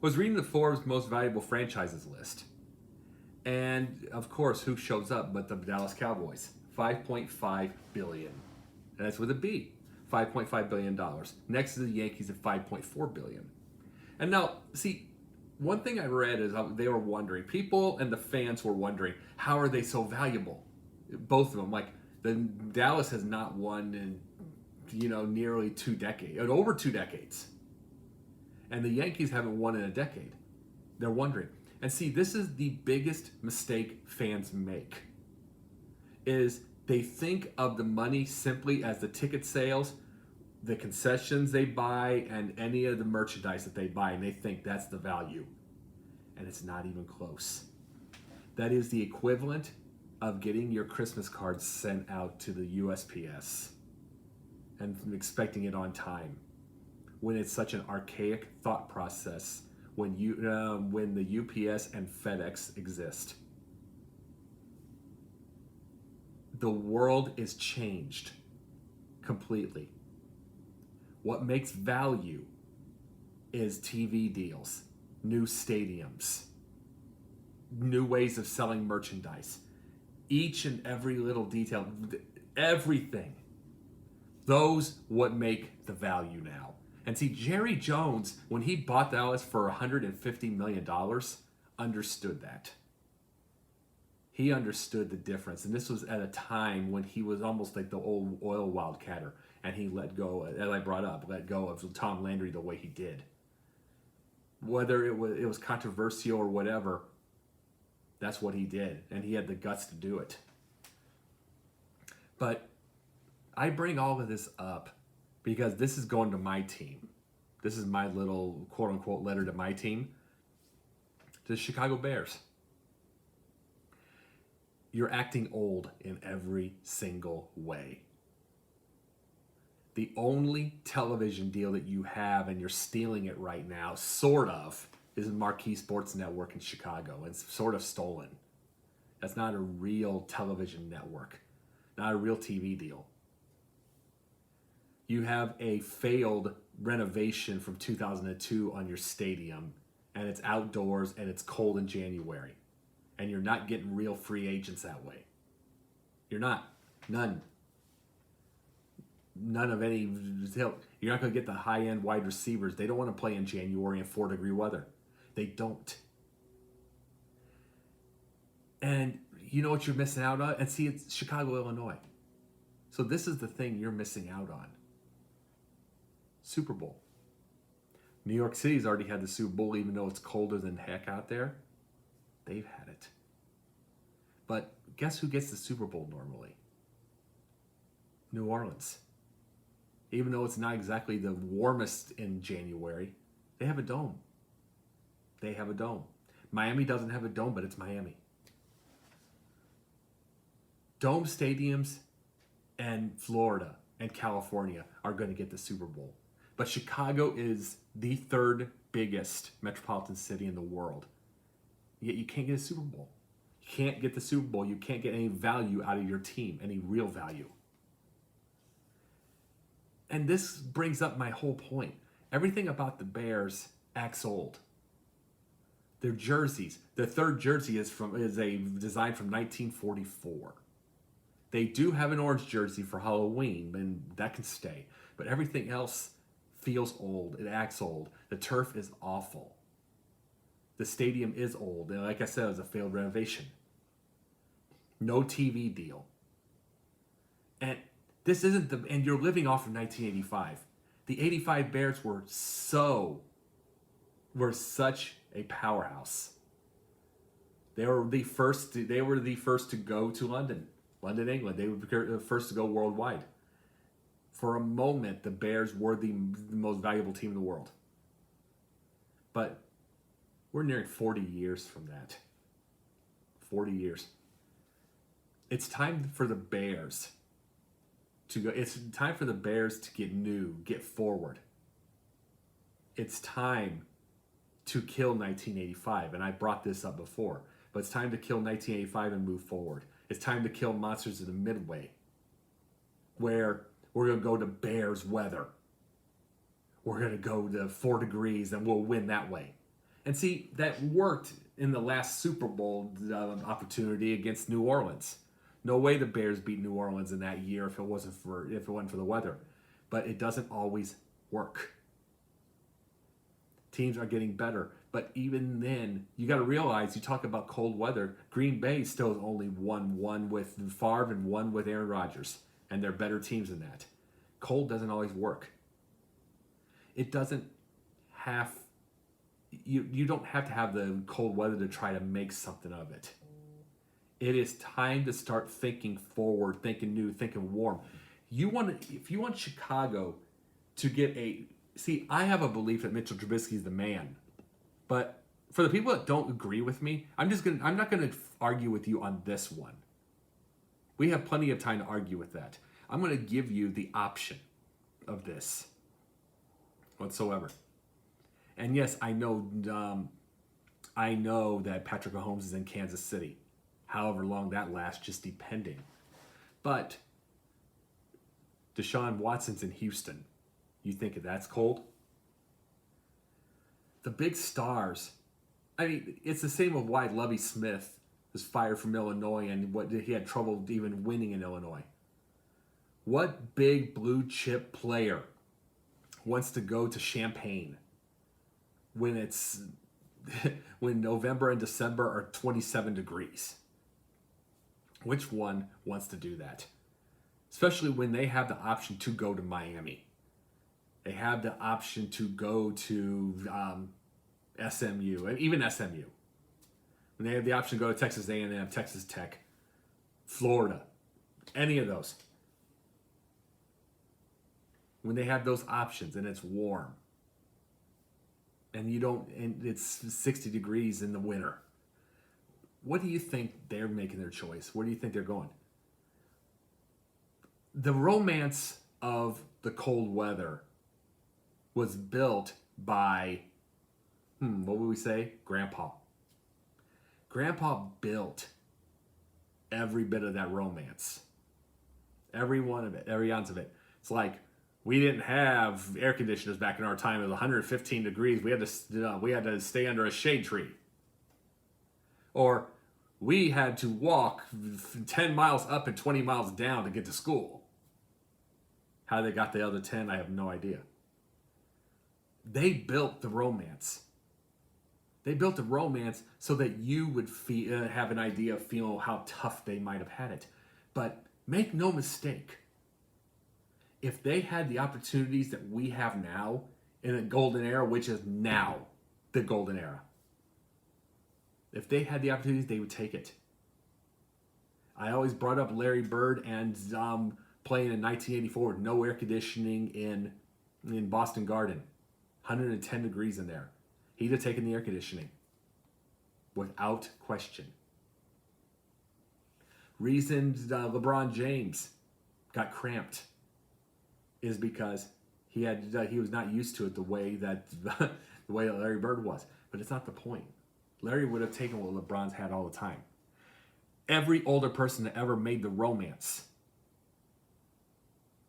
Was reading the Forbes most valuable franchises list. And of course, who shows up but the Dallas Cowboys? 5.5 billion. And that's with a B. $5.5 billion. Next is the Yankees at 5.4 billion. And now, see, one thing I read is how they were wondering, people and the fans were wondering, how are they so valuable? Both of them, like the Dallas has not won in nearly 2 decades, over 2 decades, and the Yankees haven't won in a decade. They're wondering, and see, this is the biggest mistake fans make. Is they think of the money simply as the ticket sales, the concessions they buy, and any of the merchandise that they buy, and they think that's the value. And it's not even close. That is the equivalent of getting your Christmas cards sent out to the USPS and expecting it on time, when it's such an archaic thought process when the UPS and FedEx exist. The world is changed completely. What makes value is TV deals, new stadiums, new ways of selling merchandise. Each and every little detail, everything. Those what make the value now. And see, Jerry Jones, when he bought Dallas for $150 million, understood that. He understood the difference. And this was at a time when he was almost like the old oil wildcatter. And he let go, as I brought up, let go of Tom Landry the way he did. Whether it was controversial or whatever, that's what he did. And he had the guts to do it. But I bring all of this up because this is going to my team. This is my little quote-unquote letter to my team, to the Chicago Bears. You're acting old in every single way. The only television deal that you have, and you're stealing it right now, sort of, is a Marquee Sports Network in Chicago. It's sort of stolen. That's not a real television network, not a real TV deal. You have a failed renovation from 2002 on your stadium, and it's outdoors and it's cold in January. And you're not getting real free agents that way. You're not. None of any. You're not going to get the high-end wide receivers. They don't want to play in January in 4-degree weather. They don't. And you know what you're missing out on? And see, it's Chicago, Illinois. So this is the thing you're missing out on. Super Bowl. New York City's already had the Super Bowl, even though it's colder than heck out there. They've had it. But guess who gets the Super Bowl normally? New Orleans. Even though it's not exactly the warmest in January, they have a dome. They have a dome. Miami doesn't have a dome, but it's Miami. Dome stadiums and Florida and California are going to get the Super Bowl. But Chicago is the third biggest metropolitan city in the world. Yet you can't get a Super Bowl. You can't get the Super Bowl. You can't get any value out of your team, any real value. And this brings up my whole point. Everything about the Bears acts old. Their jerseys, their third jersey is a design from 1944. They do have an orange jersey for Halloween, and that can stay. But everything else feels old. It acts old. The turf is awful. The stadium is old. And like I said, it was a failed renovation. No TV deal. And this isn't and you're living off of 1985. The 85 Bears were such a powerhouse. They were the first to go to London, England. They were the first to go worldwide. For a moment, the Bears were the most valuable team in the world. But we're nearing 40 years from that. 40 years. It's time for the Bears to go. It's time for the Bears to get forward. It's time to kill 1985. And I brought this up before. But it's time to kill 1985 and move forward. It's time to kill Monsters of the Midway, where we're going to go to Bears weather. We're going to go to 4 degrees and we'll win that way. And see, that worked in the last Super Bowl opportunity against New Orleans. No way the Bears beat New Orleans in that year if it wasn't for the weather. But it doesn't always work. Teams are getting better, but even then, you got to realize, you talk about cold weather, Green Bay still has only won one with Favre and one with Aaron Rodgers, and they're better teams than that. Cold doesn't always work. It doesn't have, you don't have to have the cold weather to try to make something of it. It is time to start thinking forward, thinking new, thinking warm. If you want Chicago to get see, I have a belief that Mitchell Trubisky is the man. But for the people that don't agree with me, I'm not gonna argue with you on this one. We have plenty of time to argue with that. I'm gonna give you the option of this whatsoever. And yes, I know that Patrick Mahomes is in Kansas City. However long that lasts, just depending. But Deshaun Watson's in Houston. You think that's cold? The big stars. I mean, it's the same with why Lovie Smith was fired from Illinois and what he had trouble even winning in Illinois. What big blue chip player wants to go to Champaign when it's when November and December are 27 degrees? Which one wants to do that? Especially when they have the option to go to Miami. They have the option to go to SMU, and even SMU. When they have the option to go to Texas A&M, Texas Tech, Florida, any of those. When they have those options and it's warm, and it's 60 degrees in the winter, what do you think they're making their choice? Where do you think they're going? The romance of the cold weather was built by, what would we say? Grandpa. Grandpa built every bit of that romance. Every one of it, every ounce of it. It's like, we didn't have air conditioners back in our time. It was 115 degrees. We had to stay under a shade tree. Or we had to walk 10 miles up and 20 miles down to get to school. How they got the other 10, I have no idea. They built the romance. They built the romance so that you would have an idea of feeling how tough they might have had it. But make no mistake, if they had the opportunities that we have now in a golden era, which is now the golden era, if they had the opportunities, they would take it. I always brought up Larry Bird and playing in 1984 with no air conditioning in Boston Garden. 110 degrees in there. He'd have taken the air conditioning. Without question. Reason LeBron James got cramped is because he was not used to it the way that Larry Bird was. But it's not the point. Larry would have taken what LeBron's had all the time. Every older person that ever made the romance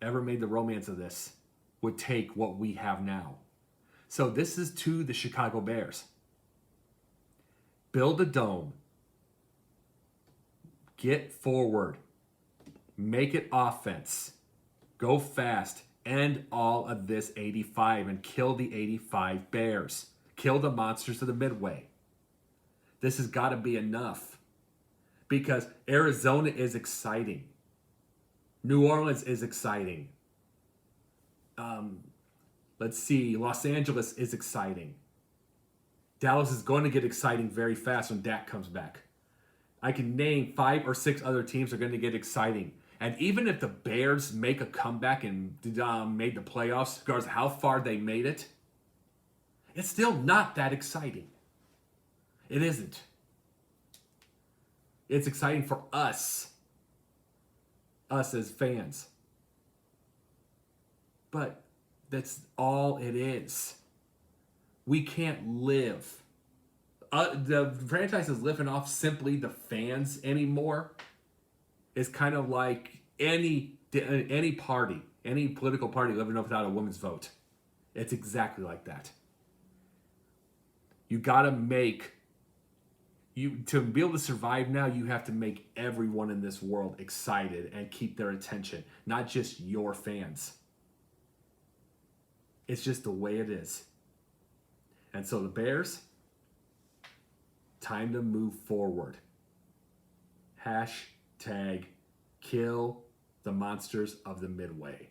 of this would take what we have now. So this is to the Chicago Bears. Build a dome. Get forward. Make it offense. Go fast. End all of this 85 and kill the 85 Bears. Kill the monsters of the Midway. This has got to be enough. Because Arizona is exciting. New Orleans is exciting. Let's see, Los Angeles is exciting. Dallas is going to get exciting very fast when Dak comes back. I can name 5 or 6 other teams that are going to get exciting. And even if the Bears make a comeback and made the playoffs, regardless of how far they made it, it's still not that exciting. It isn't. It's exciting for us as fans. But that's all it is. We can't live. The franchise is living off simply the fans anymore. It's kind of like any party, any political party living without a women's vote. It's exactly like that. You got to make to be able to survive now, you have to make everyone in this world excited and keep their attention, not just your fans. It's just the way it is. And so the Bears, time to move forward. Hashtag kill the monsters of the Midway.